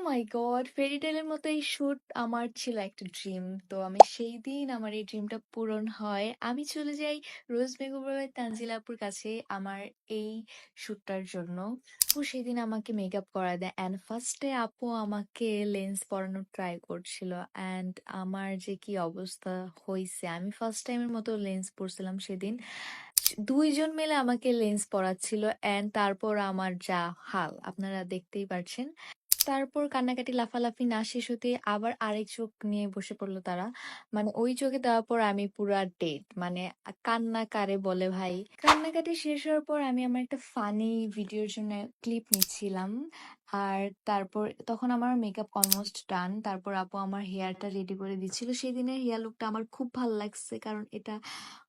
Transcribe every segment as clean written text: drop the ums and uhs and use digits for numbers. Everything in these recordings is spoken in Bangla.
মাই গড! ফেয়ারি টেলের মতো এই শুট আমার ছিল একটা ড্রিম। তো আমি সেইদিন আমার এই ড্রিমটা পূরণ হয়। আমি চলে যাই রোজ মেকওভার তানজিলা আপুর কাছে আমার এই শুটটার জন্য। আপু সেদিন আমাকে মেকআপ করায় দেয় অ্যান্ড ফার্স্টে আপু আমাকে লেন্স পরানোর ট্রাই করছিল অ্যান্ড আমার যে কি অবস্থা হইছে। আমি ফার্স্ট টাইমের মতো লেন্স পরছিলাম সেদিন। ২ জন মিলে আমাকে লেন্স পরাচ্ছিল অ্যান্ড তারপর আমার যা হাল আপনারা দেখতেই পারছেন। তারপর কান্নাকাটি লাফালাফি না শেষ হতে আবার আরেক চোখ নিয়ে বসে পড়ল তারা। মানে ওই চোখে দেওয়ার পর আমি পুরা ডেড। মানে কান্না কারে বলে ভাই। কান্নাকাটি শেষ হওয়ার পর আমি আমার একটা ফানি ভিডিওর জন্য ক্লিপ নিচ্ছিলাম। আর তারপর তখন আমার মেকআপ অলমোস্ট ডান। তারপর আপু আমার হেয়ারটা রেডি করে দিচ্ছিল। সেদিনের হেয়ার লুকটা আমার খুব ভাল লাগছে কারণ এটা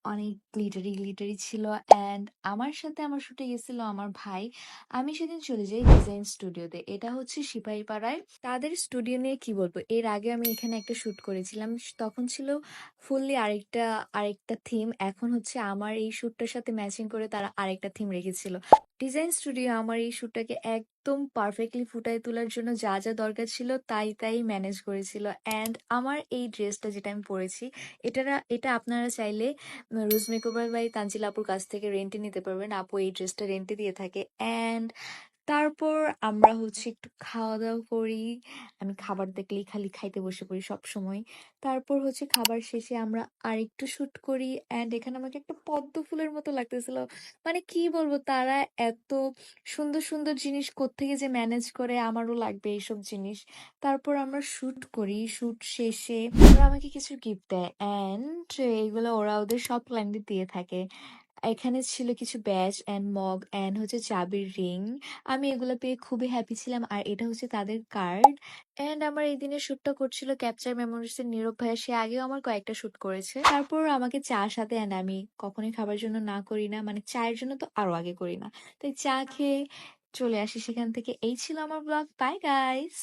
অনেক গ্লিটারি ছিল অ্যান্ড আমার সাথে আমার শুটে গেছিল আমার ভাই। আমি সেদিন চলে যাই ডিজাইন স্টুডিওতে। এটা হচ্ছে সিপাহীপাড়ায়। তাদের স্টুডিও নিয়ে কি বলবো? এর আগে আমি এখানে একটা শুট করেছিলাম। তখন ছিল ফুললি আরেকটা থিম। এখন হচ্ছে আমার এই শুটটার সাথে ম্যাচিং করে তারা আরেকটা থিম রেখেছিল। ডিজাইন স্টুডিও আমার এই শুটটাকে একদম পারফেক্টলি ফুটায় তোলার জন্য যা যা দরকার ছিল তাই ম্যানেজ করেছিল অ্যান্ড আমার এই ড্রেসটা যেটা আমি পরেছি এটা আপনারা চাইলে রোজ মেকওভার বাই তানজিলা আপুর কাছ থেকে রেন্টে নিতে পারবেন। আপু এই ড্রেসটা রেন্টে দিয়ে থাকে অ্যান্ড তারপর আমরা হচ্ছে একটু খাওয়া-দাওয়া করি। আমি খাবার দেখলেই খালি খাইতে বসে পড়ি সবসময়। তারপর হচ্ছে খাবার শেষে আমরা আরেকটু শুট করি অ্যান্ড এখানে আমাকে একটা পদ্ম ফুলের মতো লাগতেছিল। মানে কি বলবো তারা এত সুন্দর জিনিস কোত্থেকে যে ম্যানেজ করে আমারও লাগবে এইসব জিনিস। তারপর আমরা শুট করি। শুট শেষে ওরা আমাকে কিছু গিফট দেয় অ্যান্ড এগুলো ওরা ওদের সব ক্লায়েন্টদের দিয়ে থাকে। এখানে ছিল কিছু ব্যাজ অ্যান্ড মগ অ্যান্ড হচ্ছে চাবির রিং। আমি এগুলো পেয়ে খুবই হ্যাপি ছিলাম আর এটা হচ্ছে তাদের কার্ড অ্যান্ড আমার এই দিনের শুটটা করছিল ক্যাপচার মেমোরিজ এর নীরব ভাইয়া। সে আগেও আমার কয়েকটা শুট করেছে। তারপর আমাকে চা সাথে অ্যান্ড আমি কখনোই খাবার জন্য না করি না, মানে চায়ের জন্য তো আরো আগে করি না। তাই চা খেয়ে চলে আসি সেখান থেকে। এই ছিল আমার ব্লগ। Bye guys.